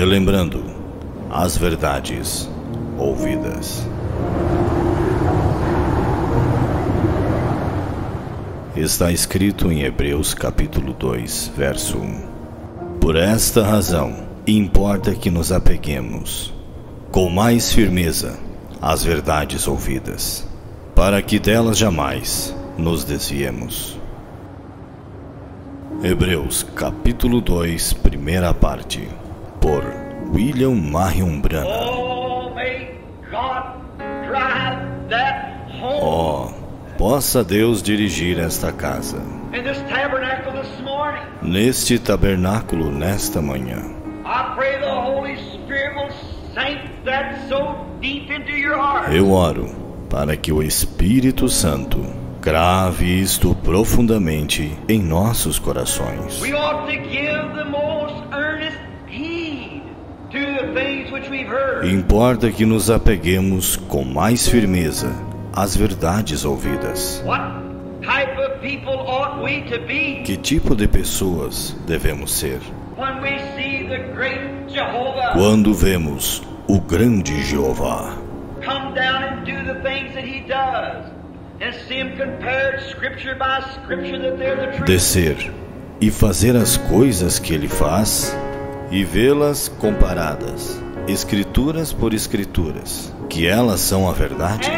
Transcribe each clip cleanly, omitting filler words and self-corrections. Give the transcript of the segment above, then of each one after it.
relembrando as verdades ouvidas. Está escrito em Hebreus capítulo 2, verso 1. Por esta razão, importa que nos apeguemos com mais firmeza às verdades ouvidas, para que delas jamais nos desviemos. Hebreus capítulo 2, primeira parte, por William Marion Branham. Possa Deus dirigir esta casa, neste tabernáculo nesta manhã. Eu oro para que o Espírito Santo grave isto profundamente em nossos corações. Importa que nos apeguemos com mais firmeza às verdades ouvidas. Que tipo de pessoas devemos ser quando vemos o grande Jeová descer e fazer as coisas que ele faz e vê-las comparadas, escrituras por escrituras, que elas são a verdade?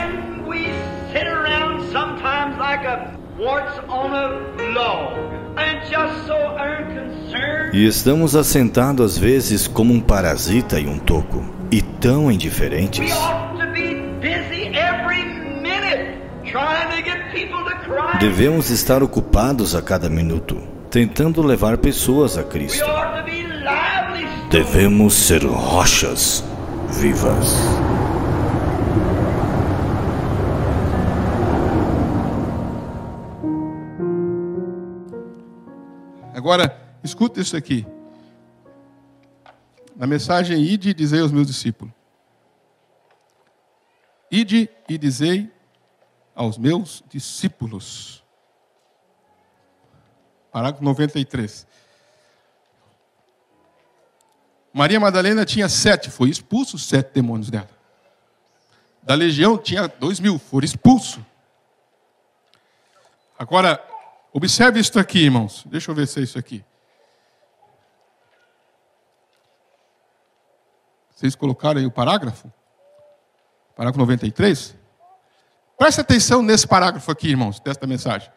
E estamos assentados às vezes como um parasita e um toco, e tão indiferentes. Devemos estar ocupados a cada minuto, tentando levar pessoas a Cristo. Devemos ser rochas vivas. Agora, escuta isso aqui. Na mensagem, ide e dizei aos meus discípulos. Ide e dizei aos meus discípulos. Parágrafo 93. Maria Madalena tinha 7, foi expulso 7 demônios dela. Da legião tinha 2.000, foram expulsos. Agora, observe isso aqui, irmãos. Deixa eu ver se é isso aqui. Vocês colocaram aí o parágrafo? Parágrafo 93. Preste atenção nesse parágrafo aqui, irmãos, desta mensagem.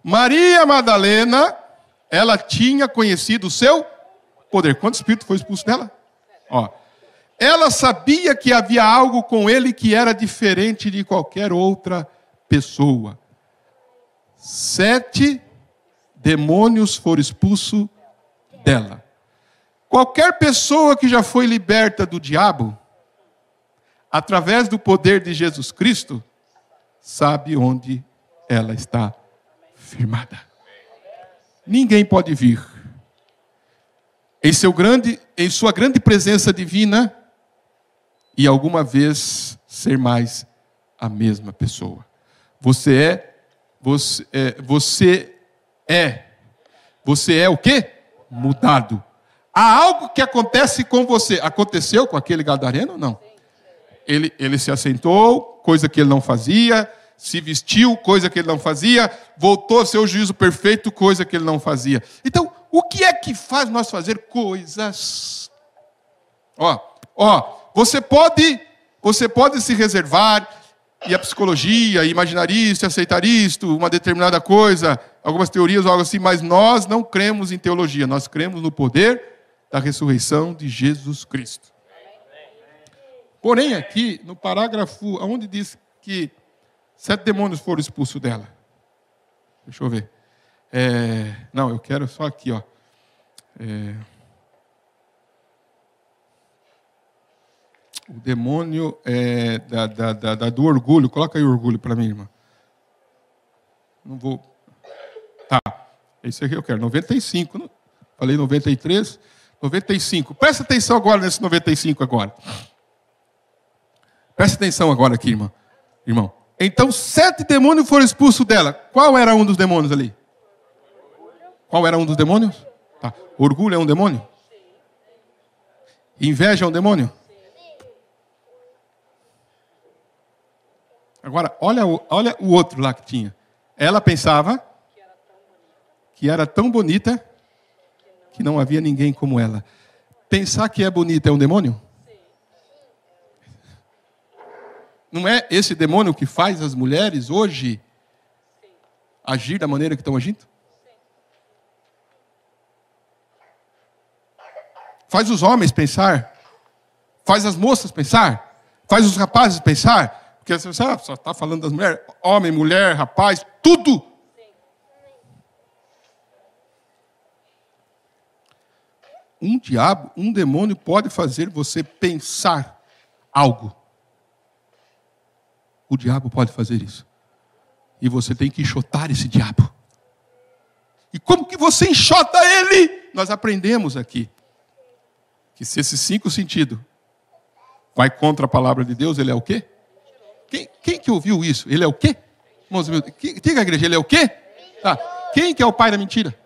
Maria Madalena, ela tinha conhecido o seu poder. Quanto espírito foi expulso dela? Ela sabia que havia algo com ele que era diferente de qualquer outra pessoa. 7 demônios foram expulsos dela. Qualquer pessoa que já foi liberta do diabo, através do poder de Jesus Cristo, sabe onde ela está firmada. Ninguém pode vir em sua grande presença divina e alguma vez ser mais a mesma pessoa. Você é o quê? Mudado. Há algo que acontece com você. Aconteceu com aquele gadareno? Não. Ele se assentou, coisa que ele não fazia, se vestiu, coisa que ele não fazia, voltou a ser o juízo perfeito, coisa que ele não fazia. Então, o que é que faz nós fazer coisas? Você pode se reservar, e a psicologia, imaginar isto, aceitar isto, uma determinada coisa, algumas teorias ou algo assim, mas nós não cremos em teologia, nós cremos no poder da ressurreição de Jesus Cristo. Porém, aqui, no parágrafo, onde diz que 7 demônios foram expulsos dela. Deixa eu ver. Não, eu quero só aqui, o demônio do orgulho. Coloca aí o orgulho para mim, irmã. Não vou... Tá, é isso aqui que eu quero. 95, não? Falei 93, 95. Presta atenção agora nesse 95 agora. Presta atenção agora aqui, irmão. Então, 7 demônios foram expulsos dela. Qual era um dos demônios ali? Qual era um dos demônios? Tá. Orgulho é um demônio? Inveja é um demônio? Agora, olha o outro lá que tinha. Ela pensava que era tão bonita que não havia ninguém como ela. Pensar que é bonita é um demônio? Não é esse demônio que faz as mulheres hoje agir da maneira que estão agindo? Faz os homens pensar, faz as moças pensar, faz os rapazes pensar, porque você só está falando das mulheres, homem, mulher, rapaz, tudo. Um demônio pode fazer você pensar algo. O diabo pode fazer isso. E você tem que enxotar esse diabo. E como que você enxota ele? Nós aprendemos aqui que se esses 5 sentidos vai contra a palavra de Deus, ele é o quê? Quem que ouviu isso? Ele é o quê? Irmãos, diga a igreja, ele é o quê? Tá. Quem que é o pai da mentira?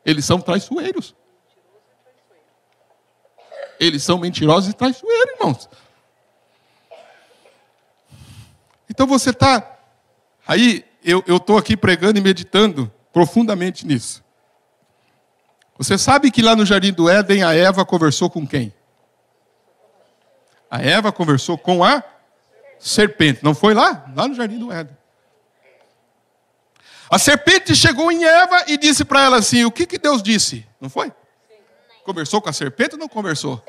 Eles são traiçoeiros. Eles são mentirosos e traiçoeiros, irmãos. Então você está... Aí eu estou aqui pregando e meditando profundamente nisso. Você sabe que lá no Jardim do Éden a Eva conversou com quem? A Eva conversou com a serpente. Não foi lá? Lá no Jardim do Éden. A serpente chegou em Eva e disse para ela assim, o que Deus disse? Não foi? Conversou com a serpente ou não conversou?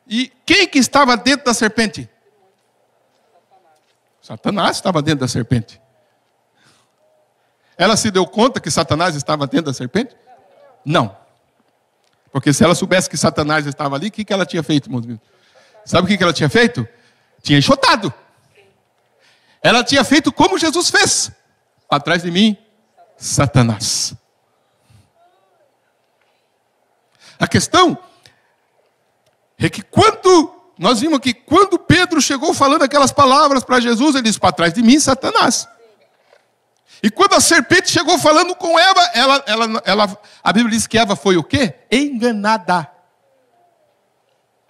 E quem que estava dentro da serpente? Satanás estava dentro da serpente. Ela se deu conta que Satanás estava dentro da serpente? Não. Porque se ela soubesse que Satanás estava ali, o que ela tinha feito, irmãos? Sabe o que ela tinha feito? Tinha enxotado. Ela tinha feito como Jesus fez. Atrás de mim, Satanás. A questão é que nós vimos que quando Pedro chegou falando aquelas palavras para Jesus, ele disse, para trás de mim, Satanás. E quando a serpente chegou falando com Eva, a Bíblia diz que Eva foi o quê? Enganada.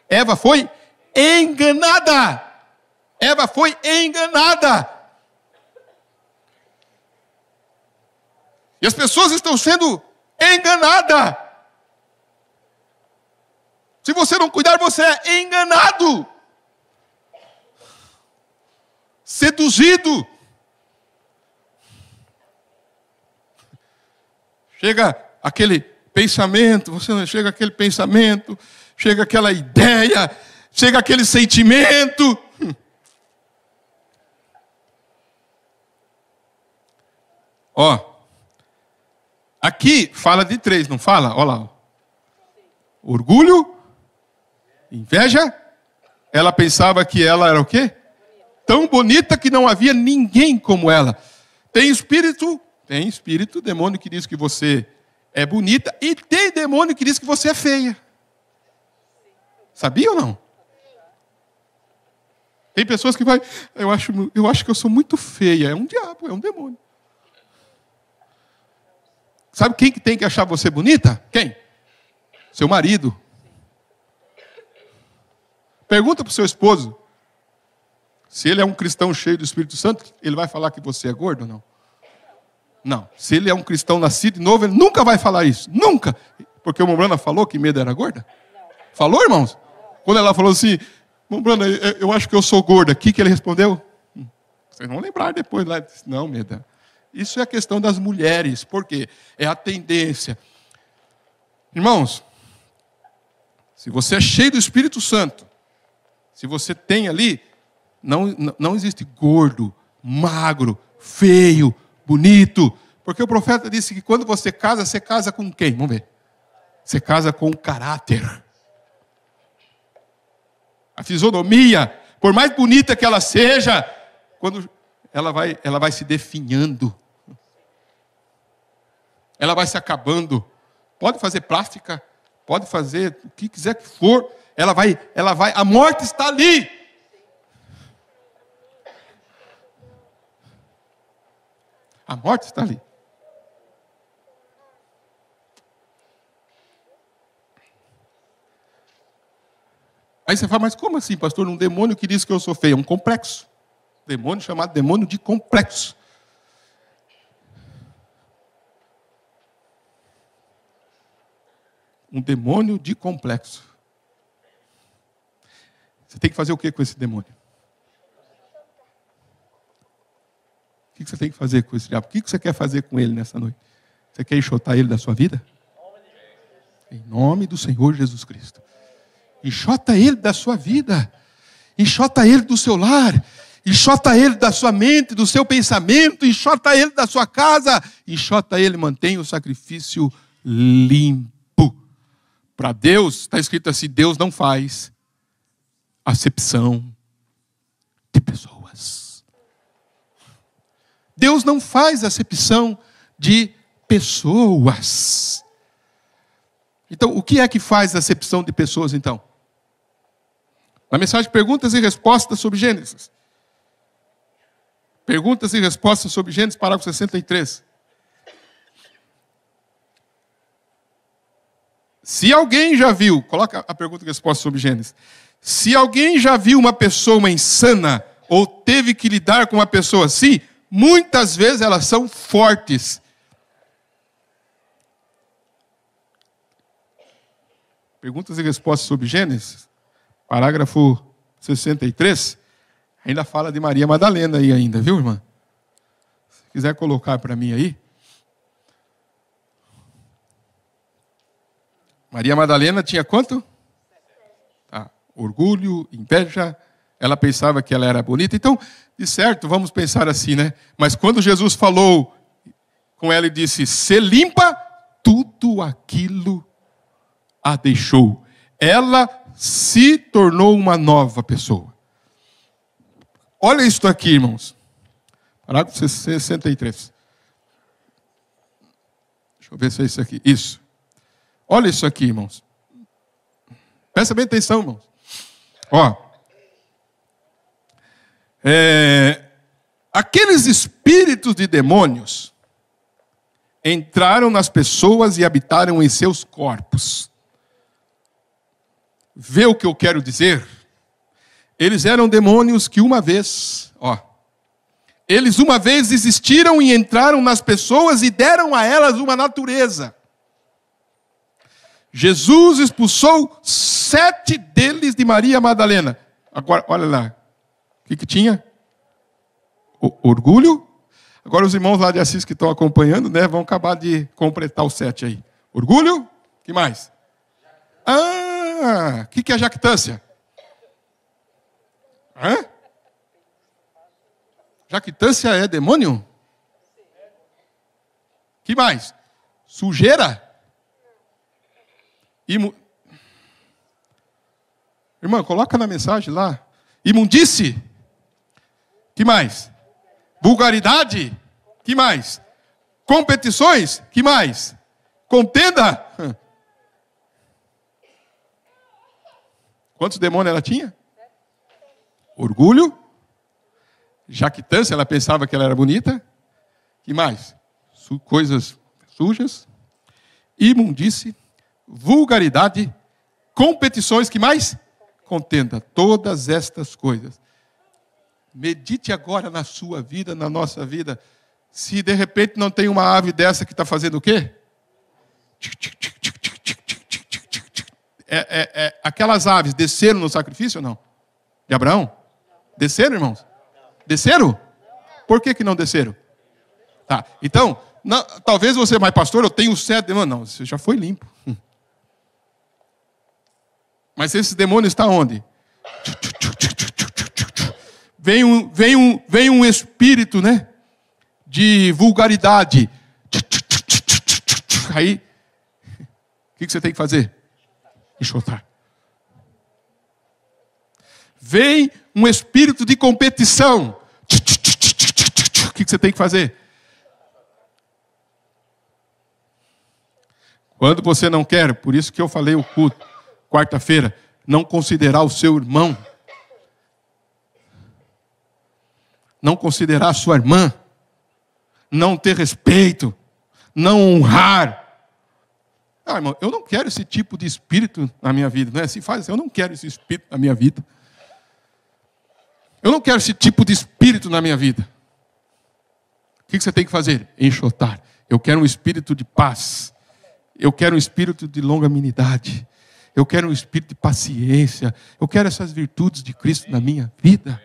Eva foi enganada. Eva foi enganada. E as pessoas estão sendo enganadas. Se você não cuidar, você é enganado. Seduzido. Chega aquele pensamento, chega aquele pensamento, chega aquela ideia, chega aquele sentimento. Ó, aqui fala de 3, não fala? Olha lá. Orgulho, inveja. Ela pensava que ela era o quê? Tão bonita que não havia ninguém como ela. Tem espírito, demônio que diz que você é bonita, e tem demônio que diz que você é feia. Sabia ou não? Tem pessoas que vai, eu acho que eu sou muito feia. É um diabo, é um demônio. Sabe quem que tem que achar você bonita? Quem? Seu marido. Pergunta para o seu esposo. Se ele é um cristão cheio do Espírito Santo, ele vai falar que você é gordo ou não? Não. Se ele é um cristão nascido de novo, ele nunca vai falar isso. Nunca. Porque o Mombrana falou que medo era gorda? Falou, irmãos? Quando ela falou assim, Mombrana, eu acho que eu sou gorda. O que ele respondeu? Vocês vão lembrar depois lá. Não, Meda. Isso é a questão das mulheres. Por quê? É a tendência. Irmãos, se você é cheio do Espírito Santo, se você tem ali, não existe gordo, magro, feio, bonito. Porque o profeta disse que quando você casa com quem? Vamos ver. Você casa com o caráter. A fisionomia, por mais bonita que ela seja, quando ela vai se definhando. Ela vai se acabando. Pode fazer plástica, pode fazer o que quiser que for. Ela vai, a morte está ali. A morte está ali. Aí você fala, mas como assim, pastor? Um demônio que diz que eu sou feio. É um complexo. Demônio chamado demônio de complexo. Um demônio de complexo. Você tem que fazer o que com esse demônio? O que você tem que fazer com esse diabo? O que você quer fazer com ele nessa noite? Você quer enxotar ele da sua vida? Em nome do Senhor Jesus Cristo. Enxota ele da sua vida. Enxota ele do seu lar. Enxota ele da sua mente, do seu pensamento. Enxota ele da sua casa. Enxota ele, mantenha o sacrifício limpo. Para Deus, está escrito assim, Deus não faz acepção de pessoas. Deus não faz acepção de pessoas. Então, o que é que faz acepção de pessoas, então? Na mensagem Perguntas e Respostas sobre Gênesis. Perguntas e Respostas sobre Gênesis, parágrafo 63. Se alguém já viu, coloca a pergunta e resposta sobre Gênesis. Se alguém já viu uma pessoa insana ou teve que lidar com uma pessoa assim, muitas vezes elas são fortes. Perguntas e respostas sobre Gênesis, parágrafo 63. Ainda fala de Maria Madalena aí ainda, viu, irmã? Se quiser colocar para mim aí. Maria Madalena tinha quanto? Orgulho, inveja. Ela pensava que ela era bonita. Então, de certo, vamos pensar assim, né? Mas quando Jesus falou com ela e disse, se limpa, tudo aquilo a deixou. Ela se tornou uma nova pessoa. Olha isso aqui, irmãos. Parágrafo 63. Deixa eu ver se é isso aqui. Isso. Olha isso aqui, irmãos. Presta bem atenção, irmãos. Ó. Aqueles espíritos de demônios entraram nas pessoas e habitaram em seus corpos. Vê o que eu quero dizer? Eles eram demônios que eles uma vez existiram e entraram nas pessoas e deram a elas uma natureza. Jesus expulsou 7 deles de Maria Madalena. Agora, olha lá. O que tinha? Orgulho. Agora os irmãos lá de Assis que estão acompanhando, né, vão acabar de completar os 7 aí. Orgulho. O que mais? O que é jactância? Jactância é demônio? O que mais? Sujeira? Irmã, coloca na mensagem lá. Imundice. Que mais? Vulgaridade. Que mais? Competições. Que mais? Contenda. Quantos demônios ela tinha? Orgulho. Jactância, ela pensava que ela era bonita. Que mais? Coisas sujas. Imundice. Vulgaridade, competições, que mais? Contenda, todas estas coisas. Medite agora na sua vida, na nossa vida. Se de repente não tem uma ave dessa que está fazendo o quê? Aquelas aves desceram no sacrifício ou não? De Abraão? Desceram, irmãos? Desceram? Por que não desceram? Tá, então, talvez você, mas pastor, eu tenho 7 demônios. Não, você já foi limpo. Mas esse demônio está onde? Vem um espírito, né? De vulgaridade. Aí, o que você tem que fazer? Enxotar. Vem um espírito de competição. O que você tem que fazer? Quando você não quer, por isso que eu falei o culto, quarta-feira, não considerar o seu irmão, não considerar a sua irmã, não ter respeito, não honrar, Ah, irmão, eu não quero esse tipo de espírito na minha vida. Não é assim? Faz, eu não quero esse espírito na minha vida. Eu não quero esse tipo de espírito na minha vida. O que você tem que fazer? Enxotar. Eu quero um espírito de paz. Eu quero um espírito de longanimidade. Eu quero um espírito de paciência. Eu quero essas virtudes de Cristo na minha vida.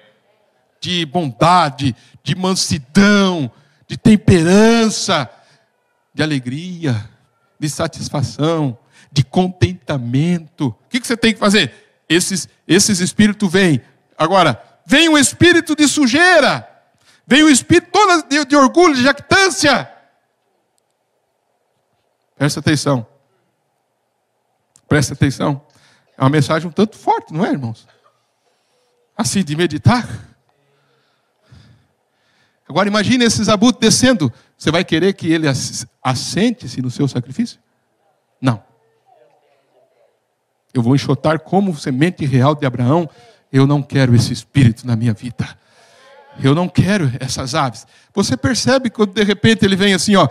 De bondade, de mansidão, de temperança, de alegria, de satisfação, de contentamento. O que você tem que fazer? Esses espíritos vêm. Agora, vem o espírito de sujeira. Vem o espírito todo de orgulho, de jactância. Presta atenção. Presta atenção. É uma mensagem um tanto forte, não é, irmãos? Assim, de meditar. Agora imagine esses abutres descendo. Você vai querer que ele assente-se no seu sacrifício? Não. Eu vou enxotar como semente real de Abraão. Eu não quero esse espírito na minha vida. Eu não quero essas aves. Você percebe quando de repente ele vem assim, ó.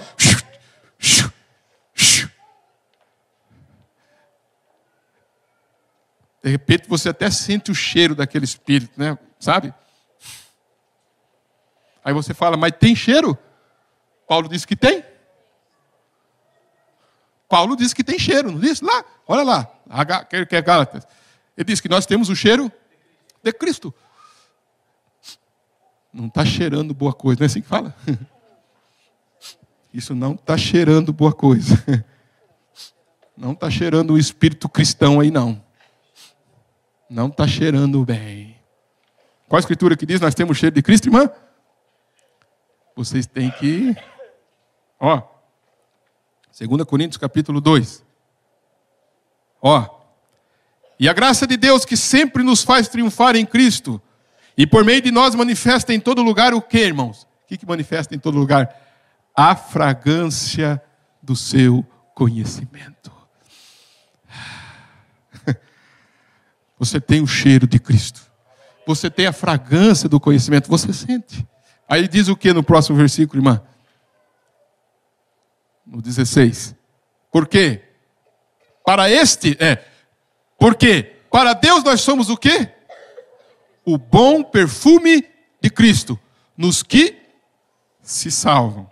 De repente você até sente o cheiro daquele espírito, né? Sabe? Aí você fala, mas tem cheiro? Paulo disse que tem. Paulo disse que tem cheiro, não disse? Lá, olha lá, que é Gálatas. Ele disse que nós temos o cheiro de Cristo. Não está cheirando boa coisa, não é assim que fala? Isso não está cheirando boa coisa. Não está cheirando o espírito cristão aí, não. Não está cheirando bem. Qual a escritura que diz? Nós temos cheiro de Cristo, irmã? Vocês têm que... Ó. 2 Coríntios capítulo 2. Ó. E a graça de Deus que sempre nos faz triunfar em Cristo. E por meio de nós manifesta em todo lugar o que, irmãos? O que manifesta em todo lugar? A fragrância do seu conhecimento. Você tem o cheiro de Cristo. Você tem a fragrância do conhecimento. Você sente. Aí diz o que no próximo versículo, irmã? No 16. Por quê? Porque para Deus nós somos o quê? O bom perfume de Cristo. Nos que se salvam.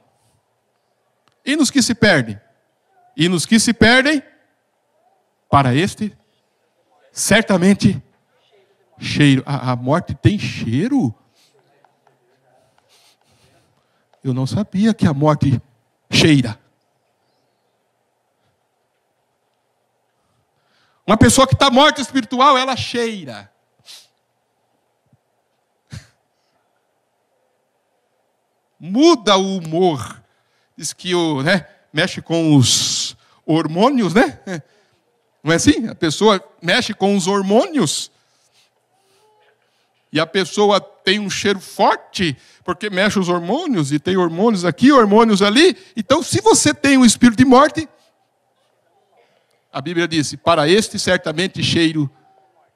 E nos que se perdem? E nos que se perdem, para certamente, cheiro. A morte tem cheiro? Eu não sabia que a morte cheira. Uma pessoa que está morta espiritual, ela cheira. Muda o humor. Diz que mexe com os hormônios, né? Não é assim? A pessoa mexe com os hormônios. E a pessoa tem um cheiro forte, porque mexe os hormônios, e tem hormônios aqui, hormônios ali. Então, se você tem um espírito de morte, a Bíblia diz, para este certamente cheiro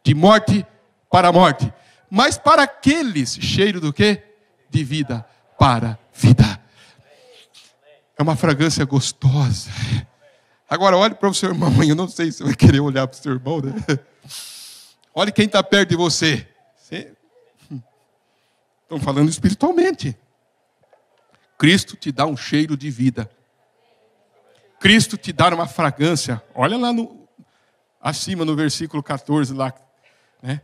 de morte para a morte. Mas para aqueles, cheiro do quê? De vida para vida. É uma fragrância gostosa. Agora, olhe para o seu irmão. Eu não sei se você vai querer olhar para o seu irmão, né? Olhe quem está perto de você. Estão falando espiritualmente. Cristo te dá um cheiro de vida. Cristo te dá uma fragrância. Olha lá acima no versículo 14 lá. Né?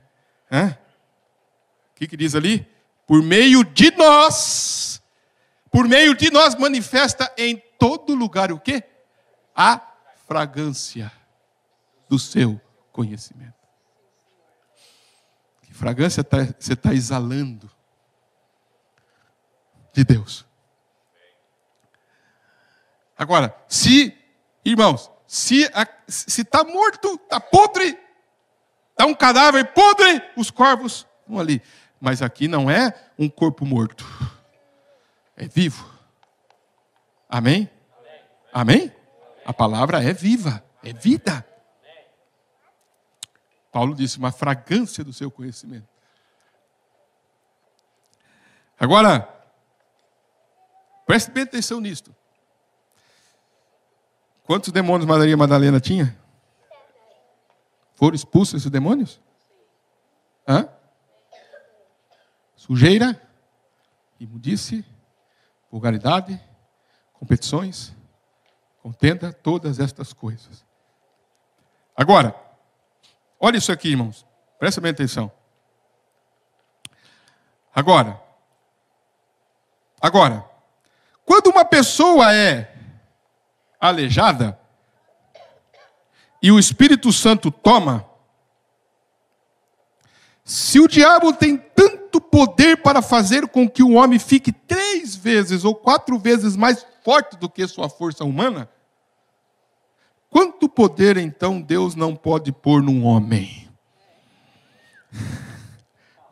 O que diz ali? Por meio de nós manifesta em todo lugar o quê? A fragrância do seu conhecimento. Que fragrância você está exalando de Deus? Agora, irmãos, se está morto, está podre, está um cadáver podre, os corvos vão ali. Mas aqui não é um corpo morto. É vivo. Amém? Amém? A palavra é viva, é vida. Paulo disse, uma fragrância do seu conhecimento. Agora, preste bem atenção nisto. Quantos demônios Maria Madalena tinha? Foram expulsos esses demônios? Hã? Sujeira, imundice, vulgaridade, competições, contenda, todas estas coisas. Agora, olha isso aqui, irmãos. Presta bem atenção. Agora, quando uma pessoa é aleijada e o Espírito Santo toma, se o diabo tem tanto poder para fazer com que o homem fique 3 vezes ou 4 vezes mais forte do que sua força humana, quanto poder então Deus não pode pôr num homem?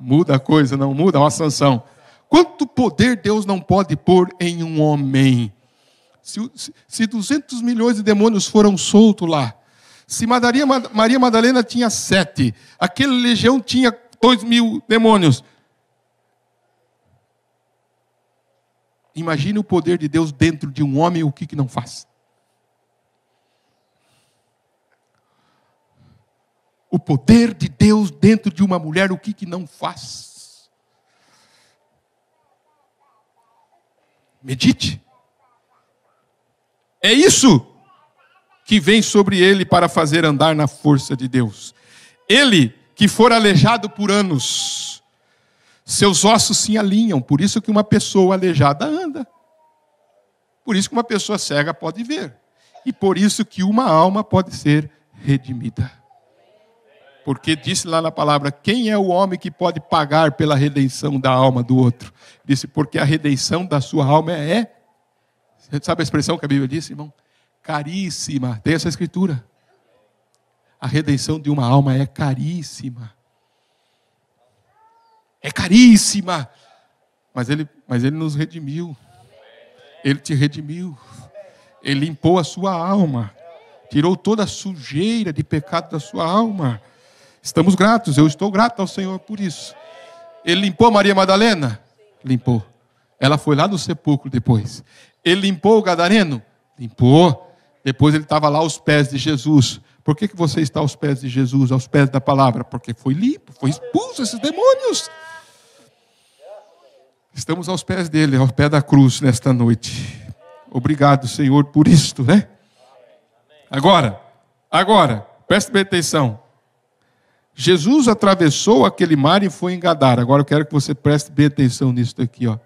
Muda a coisa, não muda? Uma sanção. Quanto poder Deus não pode pôr em um homem? Se 200 milhões de demônios foram soltos lá, se Maria Madalena tinha 7, aquela legião tinha 2.000 demônios. Imagine o poder de Deus dentro de um homem, o que não faz. O poder de Deus dentro de uma mulher, o que não faz. Medite. É isso que vem sobre ele para fazer andar na força de Deus. Ele que for aleijado por anos, seus ossos se alinham. Por isso que uma pessoa aleijada anda. Por isso que uma pessoa cega pode ver. E por isso que uma alma pode ser redimida. Porque disse lá na palavra, quem é o homem que pode pagar pela redenção da alma do outro? Disse, porque a redenção da sua alma você sabe a expressão que a Bíblia disse, irmão? Caríssima. Tem essa escritura. A redenção de uma alma é caríssima. É caríssima. Mas ele nos redimiu. Ele te redimiu. Ele limpou a sua alma. Tirou toda a sujeira de pecado da sua alma. Estamos gratos. Eu estou grato ao Senhor por isso. Ele limpou Maria Madalena? Limpou. Ela foi lá no sepulcro depois. Ele limpou o gadareno? Limpou. Depois ele estava lá aos pés de Jesus. Por que você está aos pés de Jesus, aos pés da palavra? Porque foi limpo, foi expulso esses demônios. Estamos aos pés dele, aos pés da cruz nesta noite. Obrigado, Senhor, por isto, né? Agora, preste bem atenção. Jesus atravessou aquele mar e foi em Gadara. Agora eu quero que você preste bem atenção nisso aqui, ó.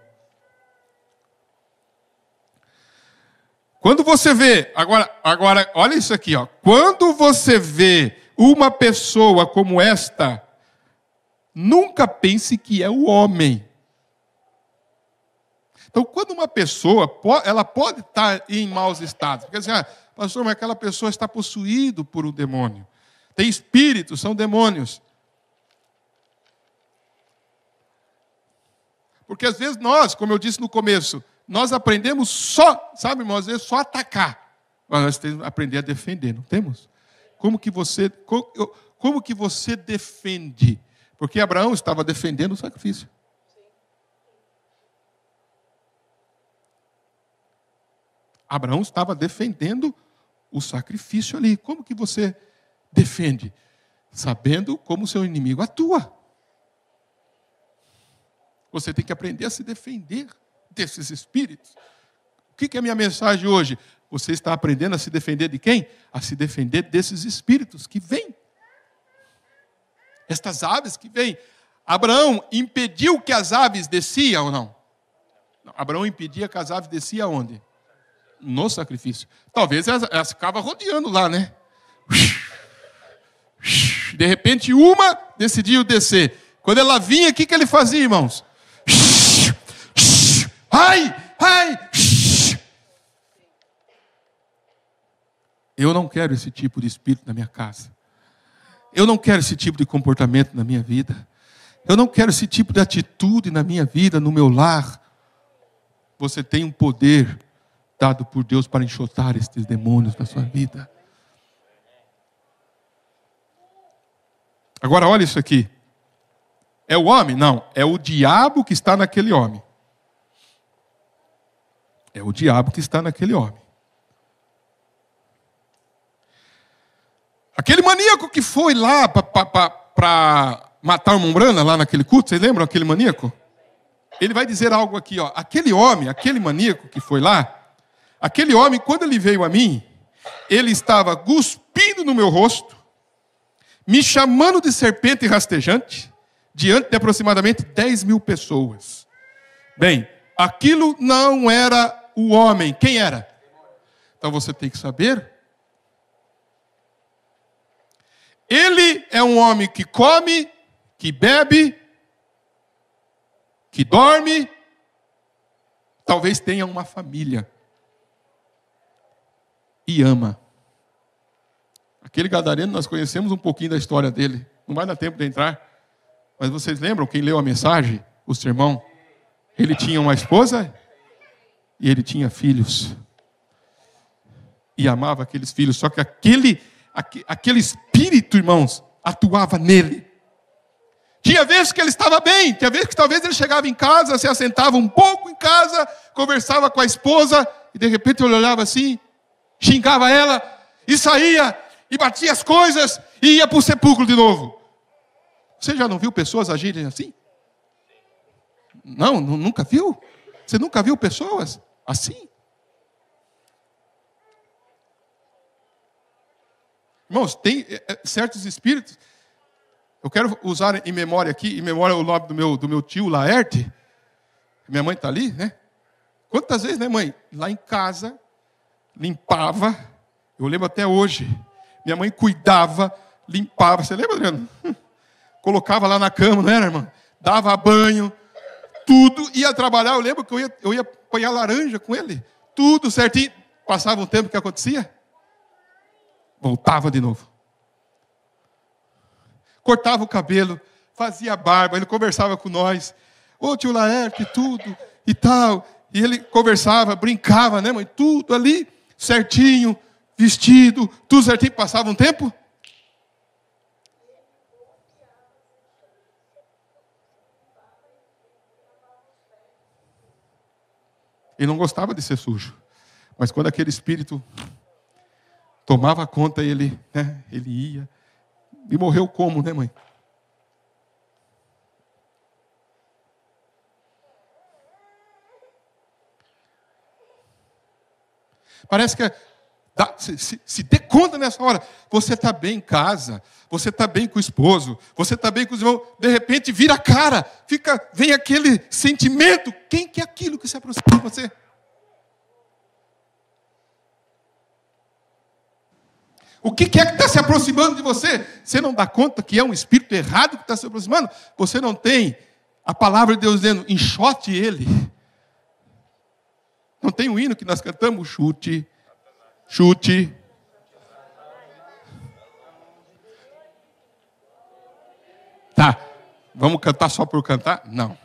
Quando você vê, agora, olha isso aqui, ó. Quando você vê uma pessoa como esta, nunca pense que é o homem. Então, quando uma pessoa, ela pode estar em maus estados, porque assim, pastor, mas aquela pessoa está possuída por um demônio. Tem espíritos, são demônios. Porque às vezes nós, como eu disse no começo, nós aprendemos só, sabe, irmão, às vezes só atacar. Mas nós temos que aprender a defender, não temos? Como que você defende? Porque Abraão estava defendendo o sacrifício. Abraão estava defendendo o sacrifício ali. Como que você defende? Sabendo como o seu inimigo atua. Você tem que aprender a se defender desses espíritos. O que é a minha mensagem hoje? Você está aprendendo a se defender de quem? A se defender desses espíritos que vêm. Estas aves que vêm. Abraão impediu que as aves desciam ou não? Não, Abraão impedia que as aves desciam aonde? No sacrifício. Talvez elas ficavam rodeando lá, né? De repente uma decidiu descer. Quando ela vinha, o que ele fazia, irmãos? Ai! Eu não quero esse tipo de espírito na minha casa. Eu não quero esse tipo de comportamento na minha vida. Eu não quero esse tipo de atitude na minha vida, no meu lar. Você tem um poder dado por Deus para enxotar estes demônios na sua vida. Agora olha isso aqui. É o homem? Não, é o diabo que está naquele homem. É o diabo que está naquele homem. Aquele maníaco que foi lá para matar o Mombrana, lá naquele culto, vocês lembram aquele maníaco? Ele vai dizer algo aqui, ó. Aquele homem, aquele maníaco que foi lá, aquele homem, quando ele veio a mim, ele estava cuspindo no meu rosto, me chamando de serpente rastejante, diante de aproximadamente 10 mil pessoas. Bem, aquilo não era o homem. Quem era? Então você tem que saber. Ele é um homem que come, que bebe, que dorme, talvez tenha uma família e ama. Aquele gadareno, nós conhecemos um pouquinho da história dele. Não vai dar tempo de entrar. Mas vocês lembram, quem leu a mensagem, o sermão? Ele tinha uma esposa e ele tinha filhos. E amava aqueles filhos. Só que aquele espírito, irmãos, atuava nele. Tinha vezes que ele estava bem. Tinha vezes que talvez ele chegava em casa, se assentava um pouco em casa, conversava com a esposa, e de repente ele olhava assim, xingava ela, e saía, e batia as coisas, e ia para o sepulcro de novo. Você já não viu pessoas agirem assim? Não, nunca viu? Você nunca viu pessoas assim? Irmãos, tem certos espíritos. Eu quero usar em memória aqui, em memória o nome do meu tio Laerte. Minha mãe está ali, né? Quantas vezes, né, mãe? Lá em casa, limpava. Eu lembro até hoje. Minha mãe cuidava, limpava. Você lembra, Adriano? Colocava lá na cama, não era, irmã? Dava banho, tudo. Ia trabalhar. Eu lembro que eu ia apanhar laranja com ele. Tudo certinho. Passava um tempo, o que acontecia? Voltava de novo. Cortava o cabelo, fazia barba, ele conversava com nós. Ô tio Laerte, tudo e tal. E ele conversava, brincava, né, mãe? Tudo ali, certinho, vestido, tudo certinho. Passava um tempo. Ele não gostava de ser sujo. Mas quando aquele espírito tomava conta, ele ia. E morreu como, né, mãe? Parece que se dê conta nessa hora. Você está bem em casa, você está bem com o esposo, você está bem com os irmãos. De repente vira a cara, vem aquele sentimento. Quem que é aquilo que se aproxima de você? O que é que está se aproximando de você? Você não dá conta que é um espírito errado que está se aproximando? Você não tem a palavra de Deus dizendo, enxote ele. Não tem um hino que nós cantamos? Chute, chute. Tá, vamos cantar só por cantar? Não.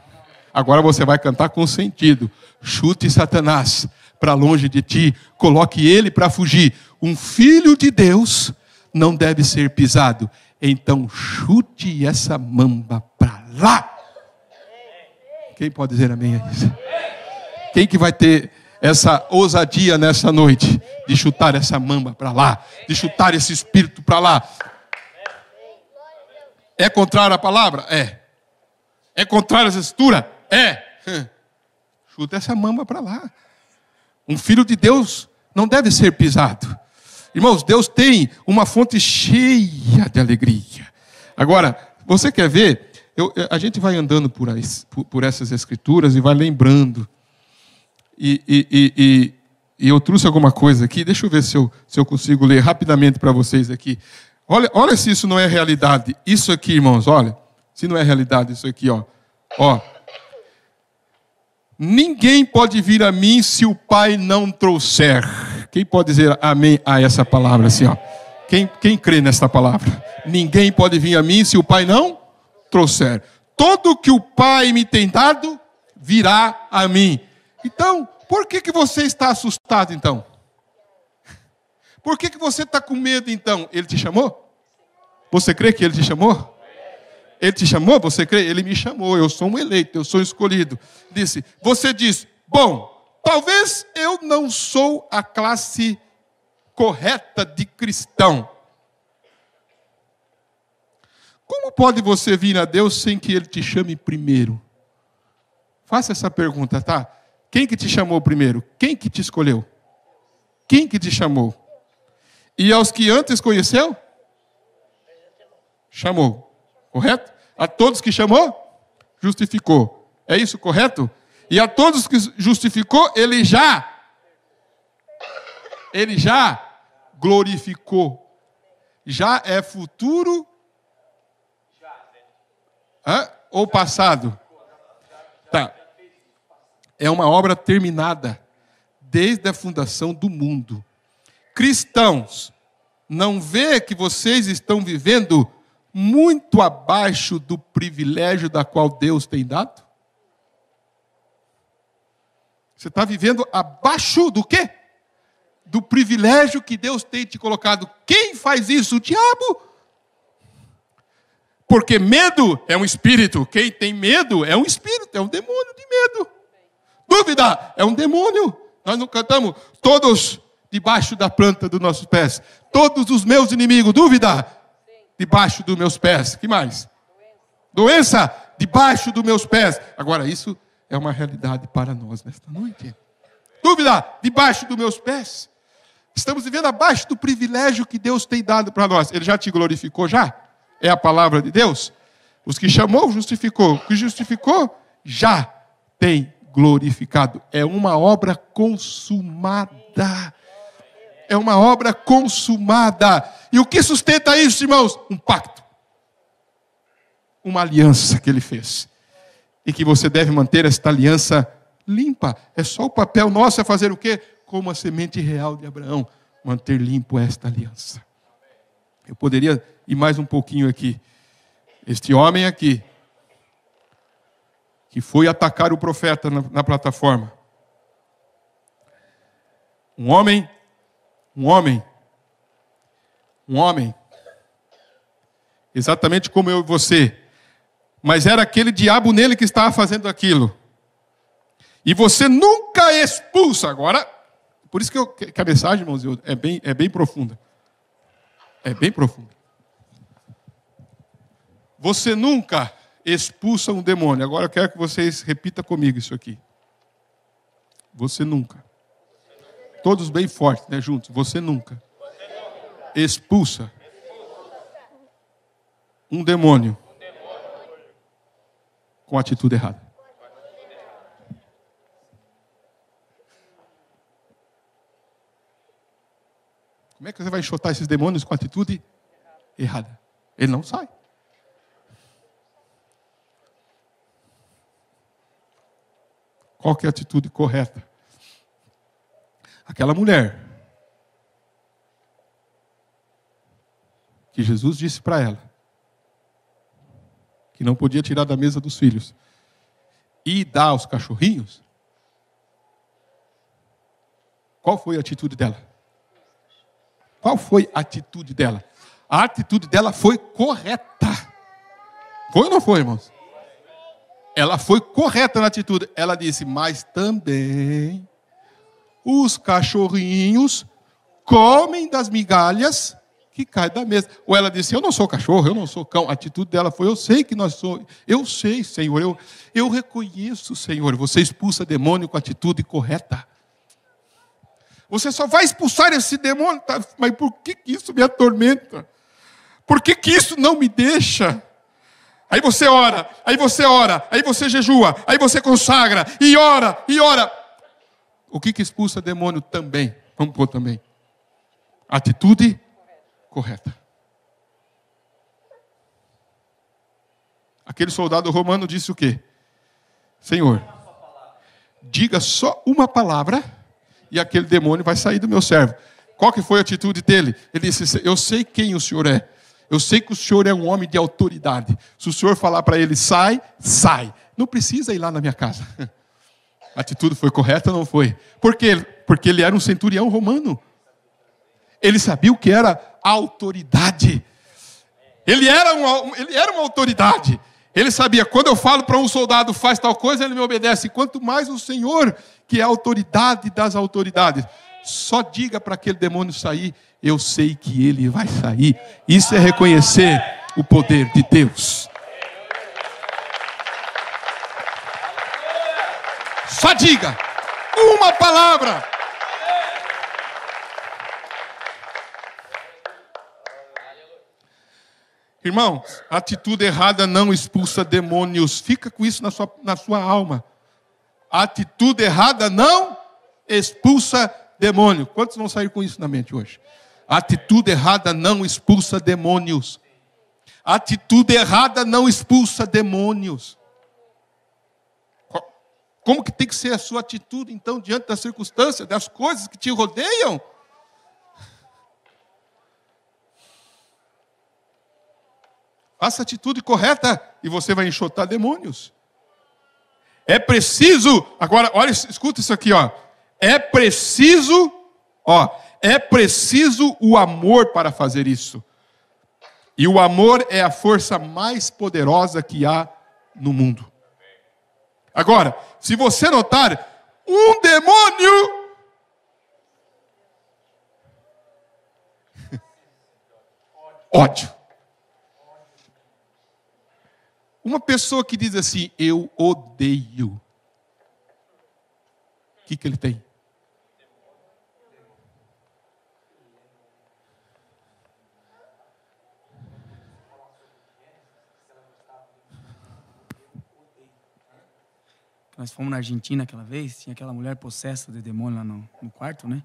Agora você vai cantar com sentido. Chute Satanás para longe de ti, coloque ele para fugir. Um filho de Deus não deve ser pisado. Então chute essa mamba para lá. Quem pode dizer amém a isso? Quem que vai ter essa ousadia nessa noite de chutar essa mamba para lá, de chutar esse espírito para lá? É contrário à palavra? É. É contrário à escritura? É. Chuta essa mamba para lá. Um filho de Deus não deve ser pisado. Irmãos, Deus tem uma fonte cheia de alegria. Agora, você quer ver? A gente vai andando por essas escrituras e vai lembrando. E eu trouxe alguma coisa aqui. Deixa eu ver se eu consigo ler rapidamente para vocês aqui. Olha se isso não é realidade. Isso aqui, irmãos, olha. Se não é realidade isso aqui, ó. Ninguém pode vir a mim se o Pai não trouxer. Quem pode dizer amém a essa palavra assim, ó? Quem crê nesta palavra? Ninguém pode vir a mim se o Pai não trouxer. Todo que o Pai me tem dado, virá a mim. Então, por que você está assustado então? Por que você está com medo então? Ele te chamou? Você crê que ele te chamou? Ele te chamou? Você crê? Ele me chamou. Eu sou um eleito, eu sou escolhido. Você diz, bom, talvez eu não sou a classe correta de cristão. Como pode você vir a Deus sem que Ele te chame primeiro? Faça essa pergunta, tá? Quem que te chamou primeiro? Quem que te escolheu? Quem que te chamou? E aos que antes conheceu? Chamou. Correto? A todos que chamou? Justificou. É isso correto? E a todos que justificou, Ele já glorificou. Já é futuro? Ou passado? Tá. É uma obra terminada desde a fundação do mundo. Cristãos, não vê que vocês estão vivendo muito abaixo do privilégio da qual Deus tem dado? Você está vivendo abaixo do quê? Do privilégio que Deus tem te colocado. Quem faz isso? O diabo. Porque medo é um espírito. Quem tem medo é um espírito, é um demônio de medo. Dúvida é um demônio. Nós não cantamos todos debaixo da planta dos nossos pés. Todos os meus inimigos. Dúvida? Debaixo dos meus pés. Que mais? Doença? Debaixo dos meus pés. Agora, isso é uma realidade para nós nesta noite. Dúvida? Debaixo dos meus pés. Estamos vivendo abaixo do privilégio que Deus tem dado para nós. Ele já te glorificou já? É a palavra de Deus? Os que chamou, justificou. O que justificou, já tem glorificado. É uma obra consumada. É uma obra consumada. E o que sustenta isso, irmãos? Um pacto. Uma aliança que Ele fez. E que você deve manter esta aliança limpa. É só o papel nosso é fazer o quê? Como a semente real de Abraão. Manter limpo esta aliança. Eu poderia ir mais um pouquinho aqui. Este homem aqui, que foi atacar o profeta na plataforma. Um homem, exatamente como eu e você, mas era aquele diabo nele que estava fazendo aquilo. E você nunca expulsa. Agora, por isso que a mensagem, irmãos, é bem profunda. É bem profunda. Você nunca expulsa um demônio. Agora eu quero que vocês repitam comigo isso aqui. Você nunca. Todos bem fortes, né, juntos. Você nunca expulsa um demônio com atitude errada. Como é que você vai enxotar esses demônios com atitude errada? Ele não sai. Qual que é a atitude correta? Aquela mulher que Jesus disse para ela que não podia tirar da mesa dos filhos e dar aos cachorrinhos. Qual foi a atitude dela? Qual foi a atitude dela? A atitude dela foi correta. Foi ou não foi, irmãos? Ela foi correta na atitude. Ela disse, mas também os cachorrinhos comem das migalhas que caem da mesa. Ou ela disse, eu não sou cachorro, eu não sou cão. A atitude dela foi, eu sei que nós somos. Eu sei, Senhor, eu reconheço, Senhor. Você expulsa demônio com a atitude correta. Você só vai expulsar esse demônio. Tá? Mas por que isso me atormenta? Por que isso não me deixa? Aí você ora, aí você jejua, aí você consagra, e ora. O que expulsa demônio também? Vamos pôr também. Atitude correta. Aquele soldado romano disse o quê? Senhor, diga só uma palavra e aquele demônio vai sair do meu servo. Qual que foi a atitude dele? Ele disse, eu sei quem o Senhor é. Eu sei que o Senhor é um homem de autoridade. Se o Senhor falar para ele, sai, sai. Não precisa ir lá na minha casa. A atitude foi correta ou não foi? Por quê? Porque ele era um centurião romano. Ele sabia o que era autoridade. Ele era uma autoridade. Ele sabia, quando eu falo para um soldado, faz tal coisa, ele me obedece. Quanto mais o Senhor, que é a autoridade das autoridades. Só diga para aquele demônio sair, eu sei que ele vai sair. Isso é reconhecer o poder de Deus. Só diga uma palavra. Irmãos, atitude errada não expulsa demônios. Fica com isso na sua alma. Atitude errada não expulsa demônio. Quantos vão sair com isso na mente hoje? Atitude errada não expulsa demônios. Atitude errada não expulsa demônios. Como que tem que ser a sua atitude, então, diante das circunstâncias, das coisas que te rodeiam? Faça a atitude correta e você vai enxotar demônios. É preciso, agora, olha, escuta isso aqui, ó. É preciso o amor para fazer isso. E o amor é a força mais poderosa que há no mundo. Agora, se você notar, um demônio ódio. Uma pessoa que diz assim, eu odeio. O que ele tem? Nós fomos na Argentina aquela vez, tinha aquela mulher possessa de demônio lá no quarto, né?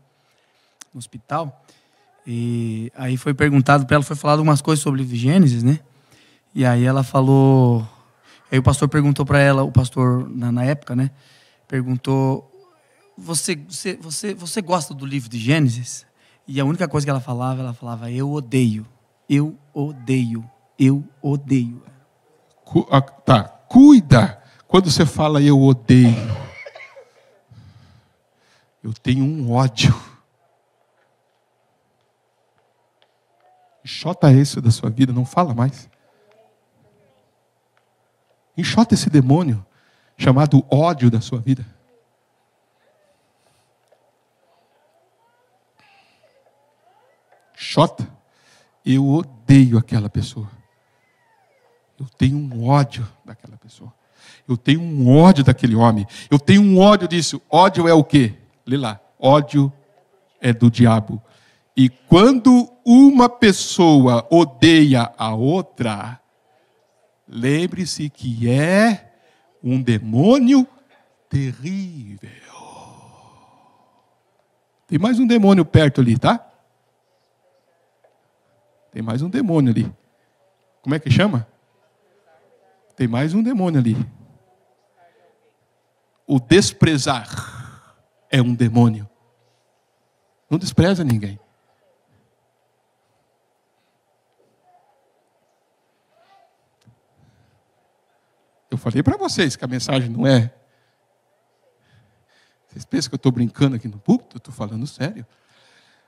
No hospital. E aí foi perguntado para ela, foi falado algumas coisas sobre Gênesis, né? E aí ela falou... Aí o pastor perguntou para ela, o pastor na época, né? Perguntou, você gosta do livro de Gênesis? E a única coisa que ela falava, eu odeio, eu odeio, eu odeio. Tá, cuida quando você fala eu odeio. Eu tenho um ódio. Enxota isso da sua vida, não fala mais. Enxota esse demônio chamado ódio da sua vida. Enxota. Eu odeio aquela pessoa. Eu tenho um ódio daquela pessoa. Eu tenho um ódio daquele homem. Eu tenho um ódio disso. Ódio é o quê? Lê lá. Ódio é do diabo. E quando uma pessoa odeia a outra, lembre-se que é um demônio terrível. Tem mais um demônio perto ali, tá? Tem mais um demônio ali. Como é que chama? Tem mais um demônio ali. O desprezar é um demônio. Não despreza ninguém. Eu falei para vocês que a mensagem não é... Vocês pensam que eu estou brincando aqui no púlpito? Eu estou falando sério.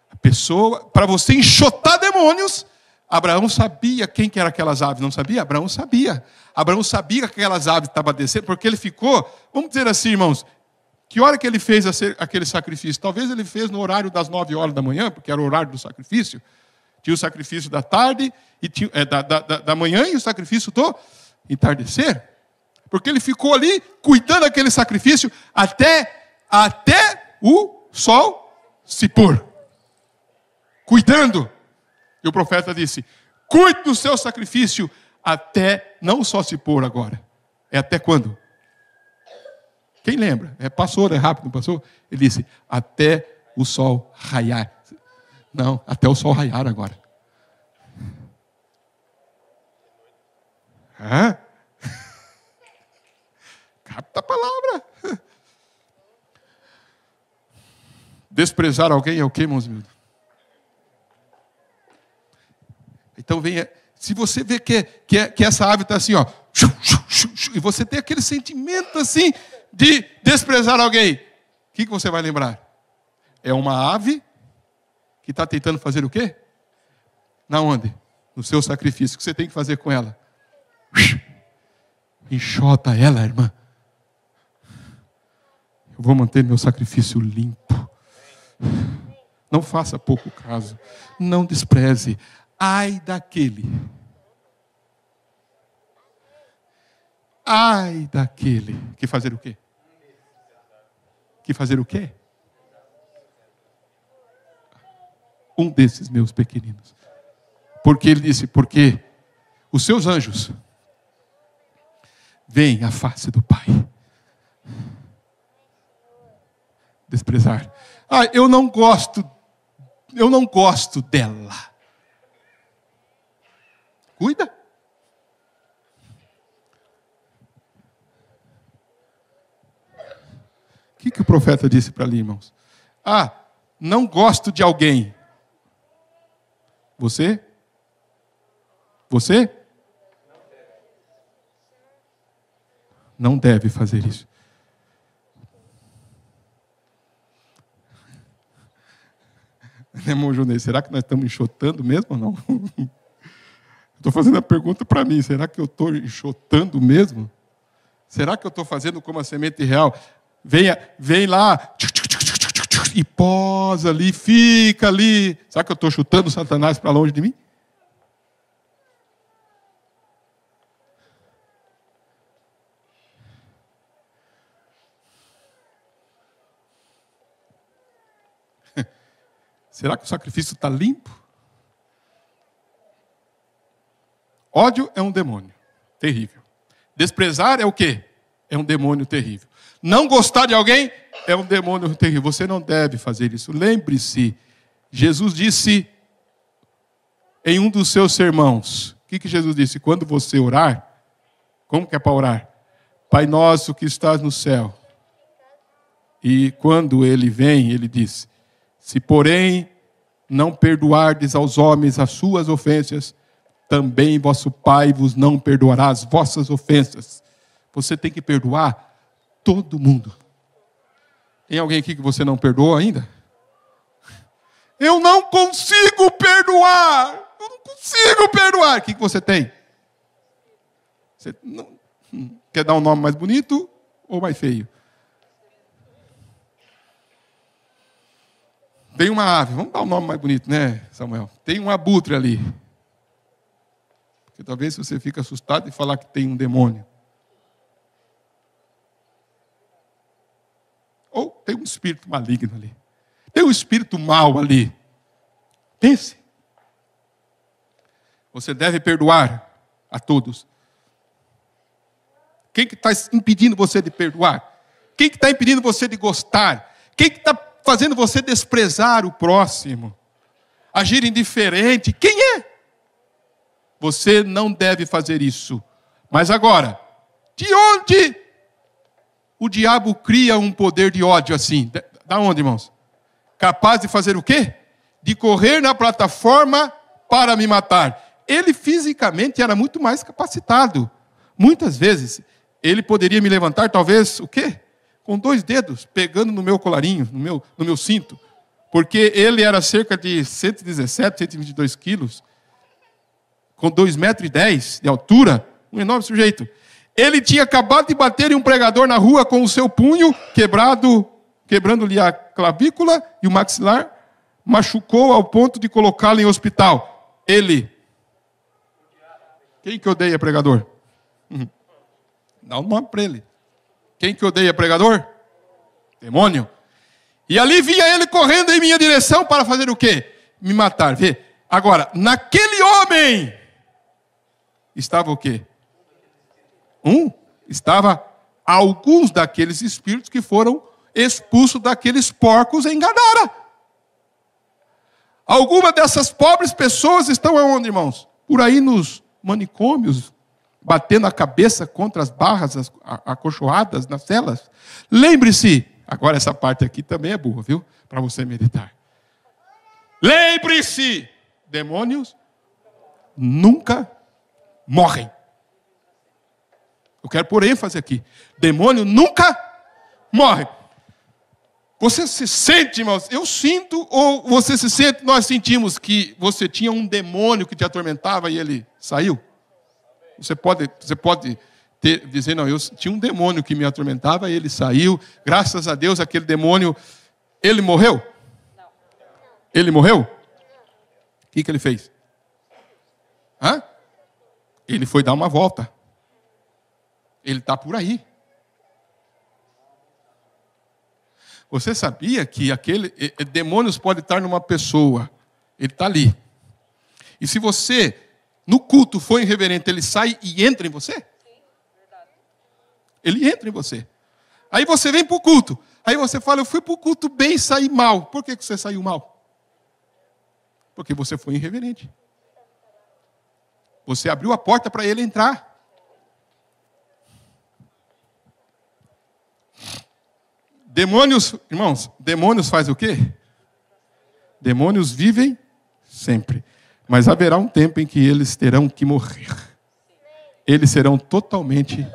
A pessoa, para você enxotar demônios, Abraão sabia quem que eram aquelas aves, não sabia? Abraão sabia. Abraão sabia que aquelas aves estavam descendo, porque ele ficou, vamos dizer assim, irmãos, que hora que ele fez aquele sacrifício? Talvez ele fez no horário das 9 horas da manhã, porque era o horário do sacrifício. Tinha o sacrifício da tarde, e tinha, da manhã e o sacrifício do entardecer. Porque ele ficou ali cuidando daquele sacrifício até o sol se pôr. Cuidando. E o profeta disse, cuide do seu sacrifício até não só se pôr agora. É até quando? Quem lembra? Passou, é rápido, não passou? Ele disse, até o sol raiar. Não, até o sol raiar agora. Hã? Capta a palavra. Desprezar alguém é o quê, irmãos? Então venha. Se você vê que essa ave está assim, ó, e você tem aquele sentimento assim de desprezar alguém, o que você vai lembrar? É uma ave que está tentando fazer o quê? Na onde? No seu sacrifício. O que você tem que fazer com ela? Enxota ela, irmã. Eu vou manter meu sacrifício limpo. Não faça pouco caso. Não despreze. Ai daquele Ai daquele que fazer o quê? Que fazer o quê? Um desses meus pequeninos. Porque ele disse, porque os seus anjos veem a face do Pai. Desprezar. Ah, eu não gosto dela. Cuida. O que o profeta disse para ali, irmãos? Ah, não gosto de alguém. Você? Você? Não deve fazer isso. Irmão Junei, será que nós estamos enxotando mesmo ou não? Estou fazendo a pergunta para mim. Será que eu estou enxotando mesmo? Será que eu estou fazendo como a semente real? Vem lá e posa ali, fica ali. Será que eu estou chutando Satanás para longe de mim? Será que o sacrifício está limpo? Ódio é um demônio terrível. Desprezar é o quê? É um demônio terrível. Não gostar de alguém é um demônio terrível. Você não deve fazer isso. Lembre-se, Jesus disse em um dos seus sermãos, o que Jesus disse? Quando você orar, como que é para orar? Pai nosso que estás no céu. E quando ele vem, ele diz, se porém não perdoardes aos homens as suas ofensas, também vosso Pai vos não perdoará as vossas ofensas. Você tem que perdoar todo mundo. Tem alguém aqui que você não perdoou ainda? Eu não consigo perdoar. Eu não consigo perdoar. O que você tem? Você não, quer dar um nome mais bonito ou mais feio? Tem uma ave. Vamos dar um nome mais bonito, né, Samuel? Tem um abutre ali. Porque talvez você fique assustado e falar que tem um demônio. Ou tem um espírito maligno ali. Tem um espírito mau ali. Pense. Você deve perdoar a todos. Quem que está impedindo você de perdoar? Quem que está impedindo você de gostar? Quem que está fazendo você desprezar o próximo? Agir indiferente? Quem é? Você não deve fazer isso. Mas agora, de onde o diabo cria um poder de ódio assim? Da onde, irmãos? Capaz de fazer o quê? De correr na plataforma para me matar. Ele fisicamente era muito mais capacitado. Muitas vezes, ele poderia me levantar, talvez, o quê? Com 2 dedos, pegando no meu colarinho, no meu cinto. Porque ele era cerca de 117, 122 quilos, com 2,10 metros de altura, um enorme sujeito. Ele tinha acabado de bater em um pregador na rua com o seu punho quebrando-lhe a clavícula e o maxilar, machucou ao ponto de colocá-lo em hospital. Ele. Quem que odeia pregador? Dá um nome para ele. Quem que odeia pregador? Demônio. E ali vinha ele correndo em minha direção para fazer o quê? Me matar. Vê. Agora, naquele homem estava o quê? Estava alguns daqueles espíritos que foram expulsos daqueles porcos em Gadara. Algumas dessas pobres pessoas estão aonde, irmãos? Por aí nos manicômios, batendo a cabeça contra as barras acolchoadas nas celas. Lembre-se, agora essa parte aqui também é boa, viu? Para você meditar. Lembre-se, demônios nunca morrem. Eu quero pôr ênfase aqui. Demônio nunca morre. Você se sente, irmãos? Eu sinto, ou você se sente, nós sentimos que você tinha um demônio que te atormentava e ele saiu? Você pode dizer, não, eu tinha um demônio que me atormentava e ele saiu. Graças a Deus, aquele demônio, ele morreu? Não. Ele morreu? O que ele fez? Ele foi dar uma volta. Ele está por aí. Você sabia que demônios podem estar numa pessoa? Ele está ali. E se você, no culto, for irreverente, ele sai e entra em você? Ele entra em você. Aí você vem para o culto. Aí você fala, eu fui para o culto bem e saí mal. Por que você saiu mal? Porque você foi irreverente. Você abriu a porta para ele entrar. Demônios, irmãos, demônios fazem o quê? Demônios vivem sempre. Mas haverá um tempo em que eles terão que morrer. Eles serão totalmente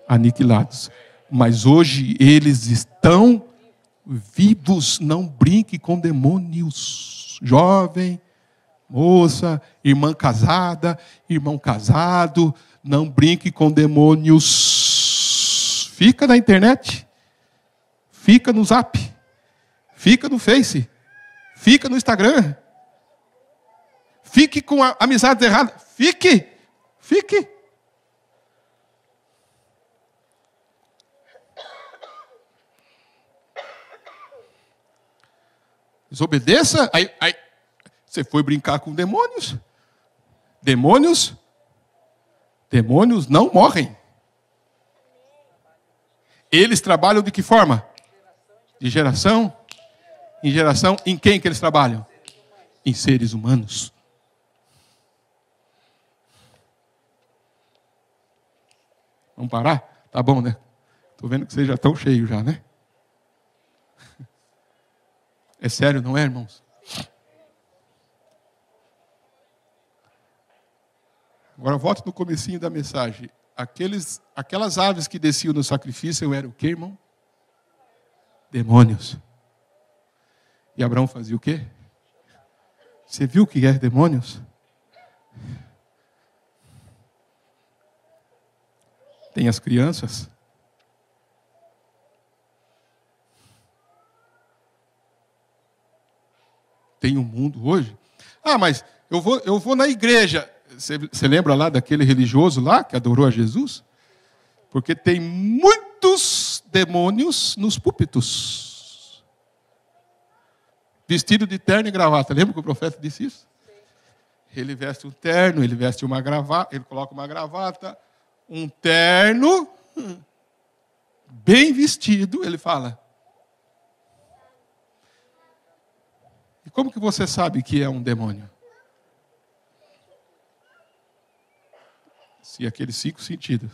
aniquilados. Mas hoje eles estão vivos. Não brinque com demônios. Jovem, moça, irmã casada, irmão casado. Não brinque com demônios. Fica na internet. Fica no Zap. Fica no Face. Fica no Instagram. Fique com amizades erradas. Fique. Desobedeça. Aí, você foi brincar com demônios. Demônios não morrem. Eles trabalham de que forma? De geração em geração. Em quem que eles trabalham? Em seres humanos. Vamos parar? Tá bom, né? Estou vendo que vocês já estão cheios já, né? É sério, não é, irmãos? Agora volte no comecinho da mensagem. Aquelas aves que desciam no sacrifício eram o quê, irmão? Demônios. E Abraão fazia o quê? Você viu o que é demônios? Tem as crianças. Tem um mundo hoje. Ah, mas eu vou na igreja. Você lembra lá daquele religioso lá que adorou a Jesus? Porque tem muitos demônios nos púlpitos. Vestido de terno e gravata. Lembra que o profeta disse isso? Ele veste um terno, ele veste uma gravata, ele coloca uma gravata, um terno, bem vestido, ele fala. E como que você sabe que é um demônio? Se aqueles 5 sentidos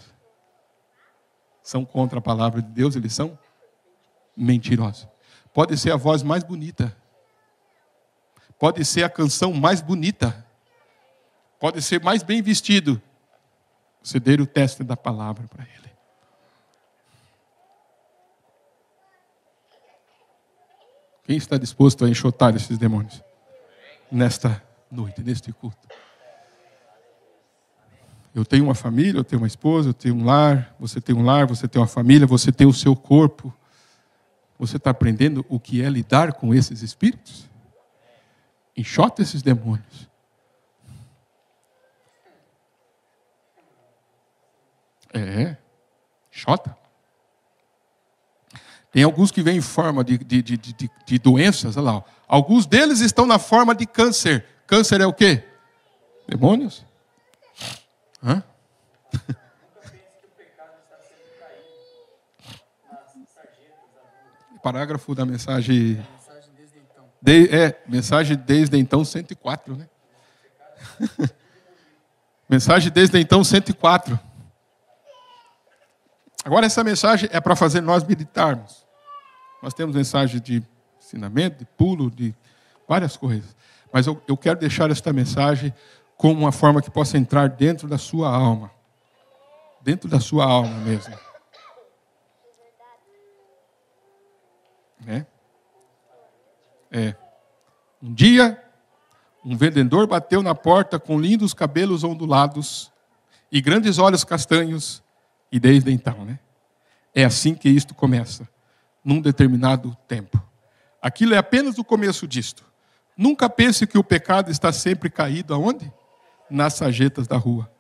são contra a palavra de Deus, eles são mentirosos. Pode ser a voz mais bonita. Pode ser a canção mais bonita. Pode ser mais bem vestido. Você der o teste da palavra para ele. Quem está disposto a enxotar esses demônios? Nesta noite, neste culto. Eu tenho uma família, eu tenho uma esposa, eu tenho um lar, você tem uma família, você tem o seu corpo. Você está aprendendo o que é lidar com esses espíritos? Enxota esses demônios. Enxota. Tem alguns que vêm em forma de doenças, olha lá. Alguns deles estão na forma de câncer. Câncer é o quê? Demônios? Hã? Parágrafo da mensagem. Mensagem desde então 104, né? Mensagem desde então 104. Agora essa mensagem é para fazer nós meditarmos. Nós temos mensagem de ensinamento, de pulo, de várias coisas. Mas eu quero deixar esta mensagem como uma forma que possa entrar dentro da sua alma. Dentro da sua alma mesmo. Um dia, um vendedor bateu na porta com lindos cabelos ondulados e grandes olhos castanhos. E desde então, é assim que isto começa. Num determinado tempo. Aquilo é apenas o começo disto. Nunca pense que o pecado está sempre caído aonde? Nas sarjetas da rua.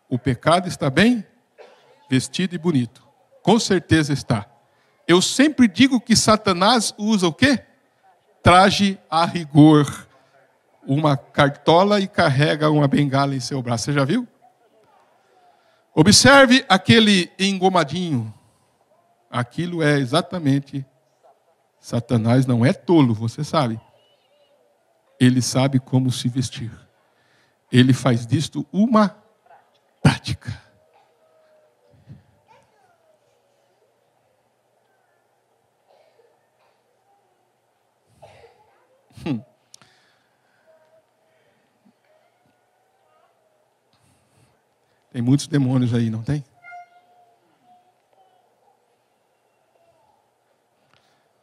O pecado está bem vestido e bonito. Com certeza está. Eu sempre digo que Satanás usa o quê? Traje a rigor. Uma cartola e carrega uma bengala em seu braço. Você já viu? Observe aquele engomadinho. Aquilo é exatamente... Satanás não é tolo, você sabe. Ele sabe como se vestir. Ele faz disto uma prática. Tem muitos demônios aí, não tem?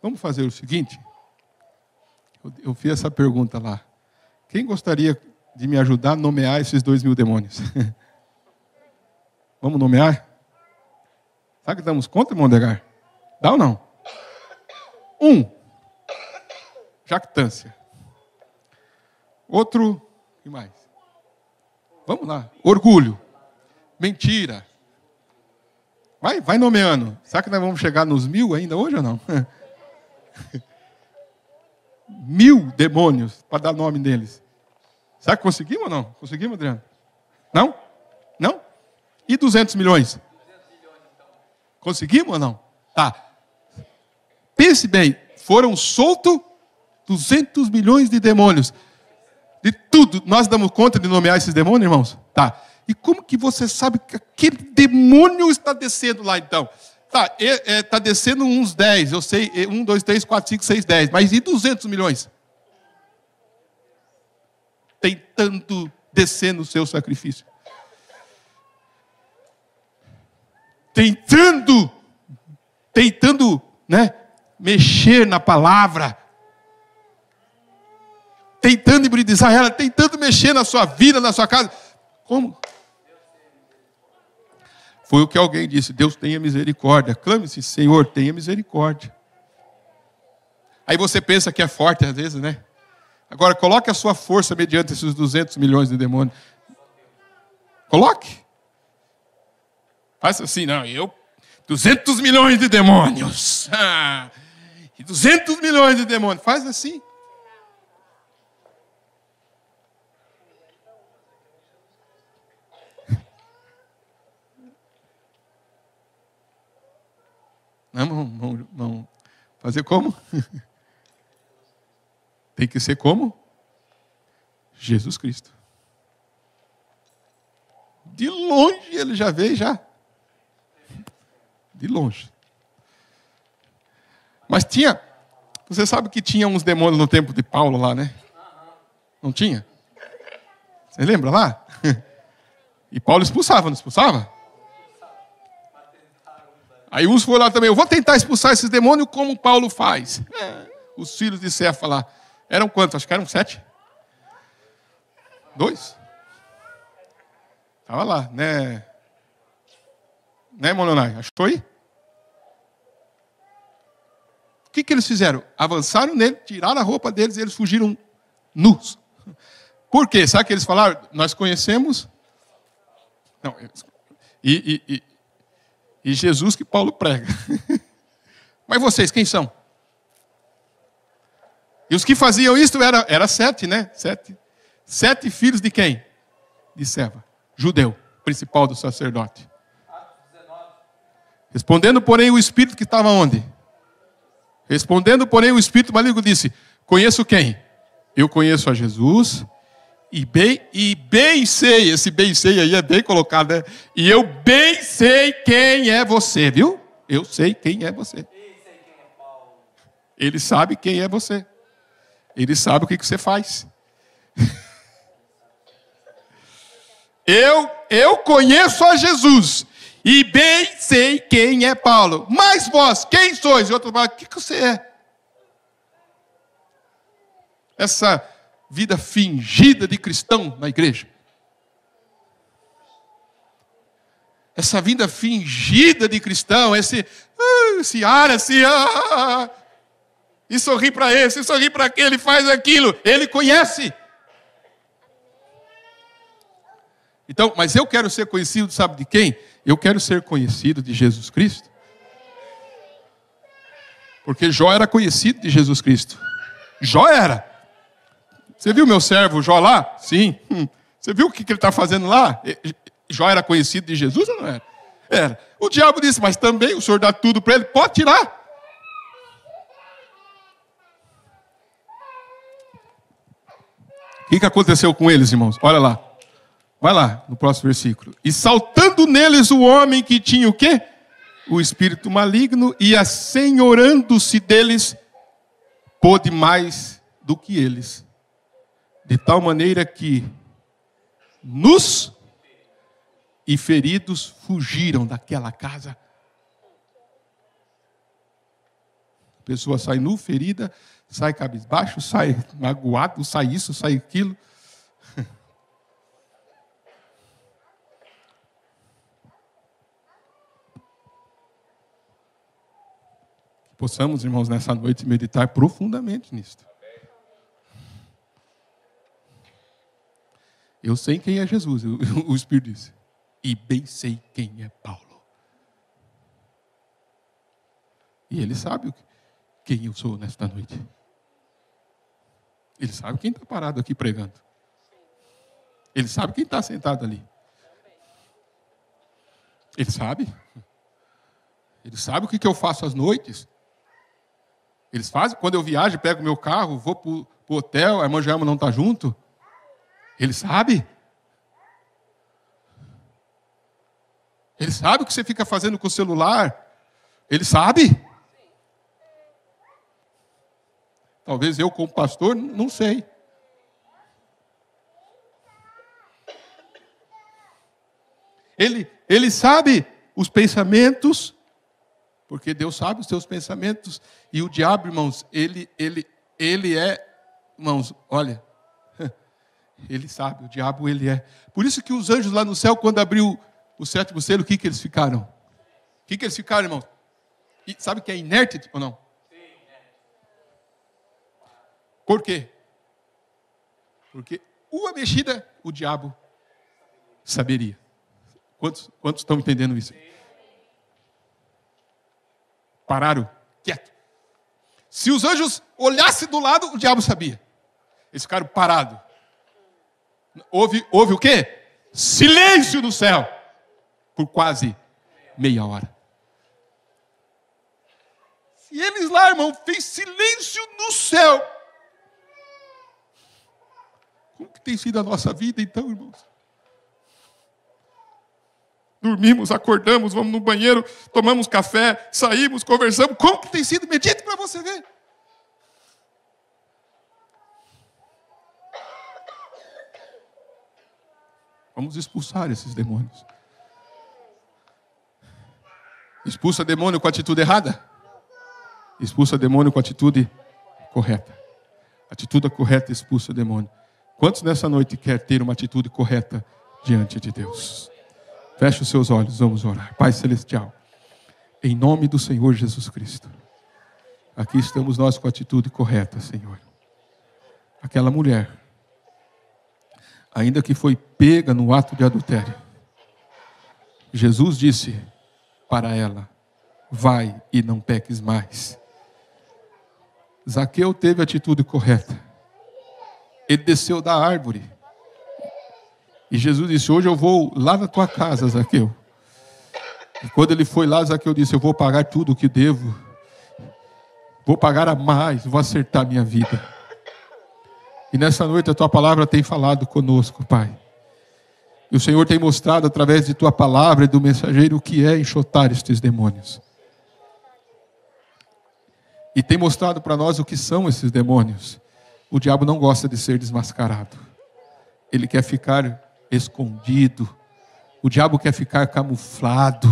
Vamos fazer o seguinte. Eu fiz essa pergunta lá. Quem gostaria de me ajudar a nomear esses 2.000 demônios? Vamos nomear? Sabe que damos conta, irmão Degar? Dá ou não? 1. Jactância. Outro, o que mais? Vamos lá. Orgulho. Mentira. Vai nomeando. Será que nós vamos chegar nos 1.000 ainda hoje ou não? 1.000 demônios para dar nome deles. Será que conseguimos ou não? Conseguimos, Adriano? Não? Não? E 200 milhões? Conseguimos ou não? Tá. Pense bem, foram soltos 200 milhões de demônios. De tudo. Nós damos conta de nomear esses demônios, irmãos? Tá. E como que você sabe que aquele demônio está descendo lá, então? Tá, está descendo uns 10, eu sei, 1, 2, 3, 4, 5, 6, 10. Mas e 200 milhões? Tentando descer no seu sacrifício. Tentando, né, mexer na palavra. Tentando hibridizar ela, tentando mexer na sua vida, na sua casa. Como? Foi o que alguém disse, Deus tenha misericórdia. Clame-se, Senhor, tenha misericórdia. Aí você pensa que é forte às vezes, né? Agora, coloque a sua força mediante esses 200 milhões de demônios. Coloque. Faça assim, não, 200 milhões de demônios. E 200 milhões de demônios. Faz assim. Vamos fazer como? Tem que ser como? Jesus Cristo. De longe ele já veio, já. De longe. Mas tinha... Você sabe que tinha uns demônios no tempo de Paulo lá, né? Não tinha? Você lembra lá? E Paulo expulsava, não expulsava? Aí uns foram lá também, eu vou tentar expulsar esses demônios como Paulo faz. Os filhos de Cefa lá. Eram quantos? Acho que eram 7. 2? Estava lá, né? Né, Mononai? Achou aí? O que eles fizeram? Avançaram nele, tiraram a roupa deles e eles fugiram nus. Por quê? Sabe o que eles falaram? Nós conhecemos... Não, e Jesus que Paulo prega. Mas vocês, quem são? E os que faziam isso era 7, né? 7 filhos de quem? De Seva. Judeu, principal do sacerdote. Respondendo, porém, o espírito que estava onde? Respondendo, porém, o espírito maligno disse, conheço quem? Eu conheço a Jesus... E bem sei, esse bem sei aí é bem colocado, né? E eu bem sei quem é você, viu? Eu sei quem é você. Ele sabe quem é você. Ele sabe o que você faz. Eu conheço a Jesus. E bem sei quem é Paulo. Mas vós, quem sois? E outro fala, o que você é? Essa vida fingida de cristão na igreja. Essa vida fingida de cristão, esse ar assim, e sorri para esse, e sorri para aquele, faz aquilo. Ele conhece. Então, mas eu quero ser conhecido, sabe de quem? Eu quero ser conhecido de Jesus Cristo. Porque Jó era conhecido de Jesus Cristo. Jó era. Você viu meu servo Jó lá? Sim. Você viu o que ele está fazendo lá? Jó era conhecido de Jesus ou não era? Era. O diabo disse, mas também o Senhor dá tudo para ele, pode tirar. O que aconteceu com eles, irmãos? Olha lá. Vai lá, no próximo versículo. E saltando neles o homem que tinha o quê? O espírito maligno, e assenhorando-se deles, pôde mais do que eles. De tal maneira que nus e feridos fugiram daquela casa. A pessoa sai nu, ferida, sai cabisbaixo, sai magoado, sai isso, sai aquilo. Possamos, irmãos, nessa noite meditar profundamente nisto. Eu sei quem é Jesus, o Espírito disse. E bem sei quem é Paulo. E ele sabe quem eu sou nesta noite. Ele sabe quem está parado aqui pregando. Ele sabe quem está sentado ali. Ele sabe. Ele sabe o que eu faço às noites. Eles fazem, quando eu viajo, pego meu carro, vou para o hotel, a irmã Joelma não está junto. Ele sabe. Ele sabe o que você fica fazendo com o celular. Ele sabe. Talvez eu, como pastor, não sei. Ele sabe os pensamentos, porque Deus sabe os seus pensamentos. E o diabo, irmãos, ele é, irmãos, olha, ele sabe, o diabo ele é. Por isso que os anjos lá no céu, quando abriu o sétimo selo, o que eles ficaram? O que eles ficaram, irmãos? E sabe que é inerte ou não? Por quê? Porque uma mexida, o diabo saberia. Quantos estão entendendo isso? Pararam, quieto. Se os anjos olhassem do lado, o diabo sabia. Eles ficaram parados. Houve o quê? Silêncio no céu. Por quase meia hora. Se eles lá, irmão, fez silêncio no céu. Como que tem sido a nossa vida, então, irmãos? Dormimos, acordamos, vamos no banheiro, tomamos café, saímos, conversamos. Como que tem sido? Medite para você ver. Vamos expulsar esses demônios. Expulsa demônio com atitude errada? Expulsa demônio com atitude correta. Atitude correta expulsa demônio. Quantos nessa noite quer ter uma atitude correta diante de Deus? Feche os seus olhos, vamos orar. Pai Celestial, em nome do Senhor Jesus Cristo, aqui estamos nós com a atitude correta, Senhor. Aquela mulher, ainda que foi pega no ato de adultério, Jesus disse para ela, vai e não peques mais. Zaqueu teve a atitude correta. Ele desceu da árvore. E Jesus disse, hoje eu vou lá na tua casa, Zaqueu. E quando ele foi lá, Zaqueu disse, eu vou pagar tudo o que devo. Vou pagar a mais, vou acertar minha vida. E nessa noite a tua palavra tem falado conosco, Pai. E o Senhor tem mostrado através de tua palavra e do mensageiro o que é enxotar estes demônios. E tem mostrado para nós o que são esses demônios. O diabo não gosta de ser desmascarado. Ele quer ficar escondido. O diabo quer ficar camuflado.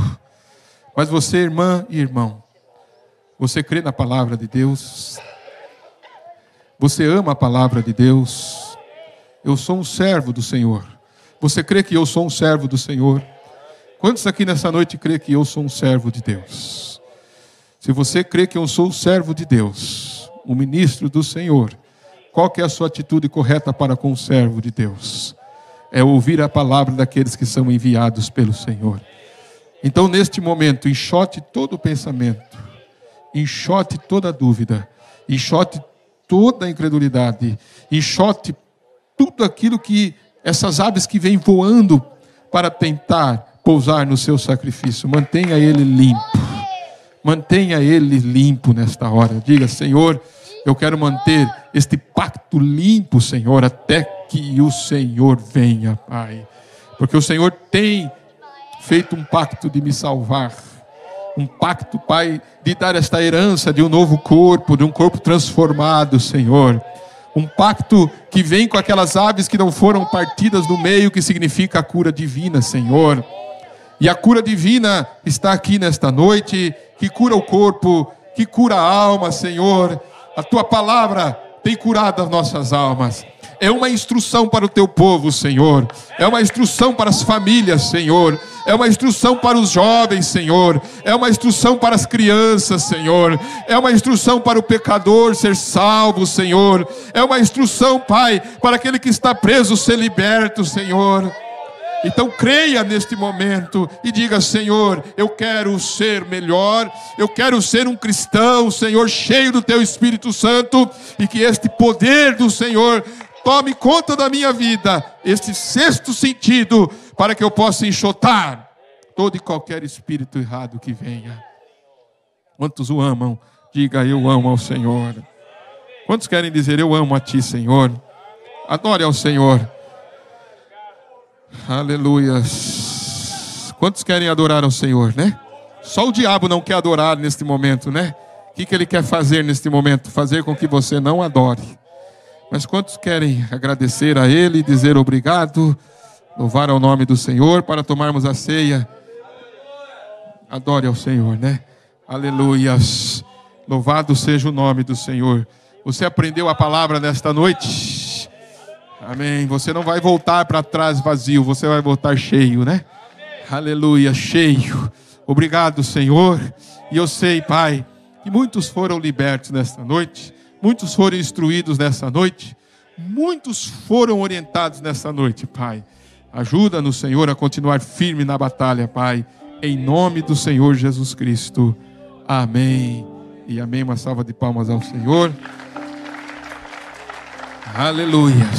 Mas você, irmã e irmão, você crê na palavra de Deus? Você ama a palavra de Deus? Eu sou um servo do Senhor. Você crê que eu sou um servo do Senhor? Quantos aqui nessa noite crê que eu sou um servo de Deus? Se você crê que eu sou um servo de Deus, um ministro do Senhor, qual que é a sua atitude correta para com o servo de Deus? É ouvir a palavra daqueles que são enviados pelo Senhor. Então, neste momento, enxote todo o pensamento, enxote toda a dúvida, enxote toda a incredulidade, enxote tudo aquilo que essas aves que vêm voando para tentar pousar no seu sacrifício. Mantenha ele limpo. Mantenha ele limpo nesta hora. Diga: Senhor, eu quero manter este pacto limpo, Senhor, até que o Senhor venha, Pai. Porque o Senhor tem feito um pacto de me salvar. Um pacto, Pai, de dar esta herança de um novo corpo, de um corpo transformado, Senhor. Um pacto que vem com aquelas aves que não foram partidas no meio, que significa a cura divina, Senhor. E a cura divina está aqui nesta noite, que cura o corpo, que cura a alma, Senhor. A Tua palavra tem curado as nossas almas. É uma instrução para o Teu povo, Senhor. É uma instrução para as famílias, Senhor. É uma instrução para os jovens, Senhor. É uma instrução para as crianças, Senhor. É uma instrução para o pecador ser salvo, Senhor. É uma instrução, Pai, para aquele que está preso ser liberto, Senhor. Então creia neste momento e diga: Senhor, eu quero ser melhor, eu quero ser um cristão, Senhor, cheio do Teu Espírito Santo, e que este poder do Senhor tome conta da minha vida, este sexto sentido, para que eu possa enxotar todo e qualquer espírito errado que venha. Quantos o amam? Diga: eu amo ao Senhor. Quantos querem dizer: eu amo a Ti, Senhor? Adore ao Senhor. Aleluia. Quantos querem adorar ao Senhor, né? Só o diabo não quer adorar neste momento, né? O que ele quer fazer neste momento? Fazer com que você não adore. Mas quantos querem agradecer a Ele, dizer obrigado, louvar ao nome do Senhor para tomarmos a ceia? Adore ao Senhor, né? Aleluias. Louvado seja o nome do Senhor. Você aprendeu a palavra nesta noite? Amém. Você não vai voltar para trás vazio, você vai voltar cheio, né? Aleluia, cheio. Obrigado, Senhor. E eu sei, Pai, que muitos foram libertos nesta noite, muitos foram instruídos nessa noite, muitos foram orientados nessa noite, Pai. Ajuda-nos, Senhor, a continuar firme na batalha, Pai. Em nome do Senhor Jesus Cristo. Amém. E amém. Uma salva de palmas ao Senhor. Aleluia.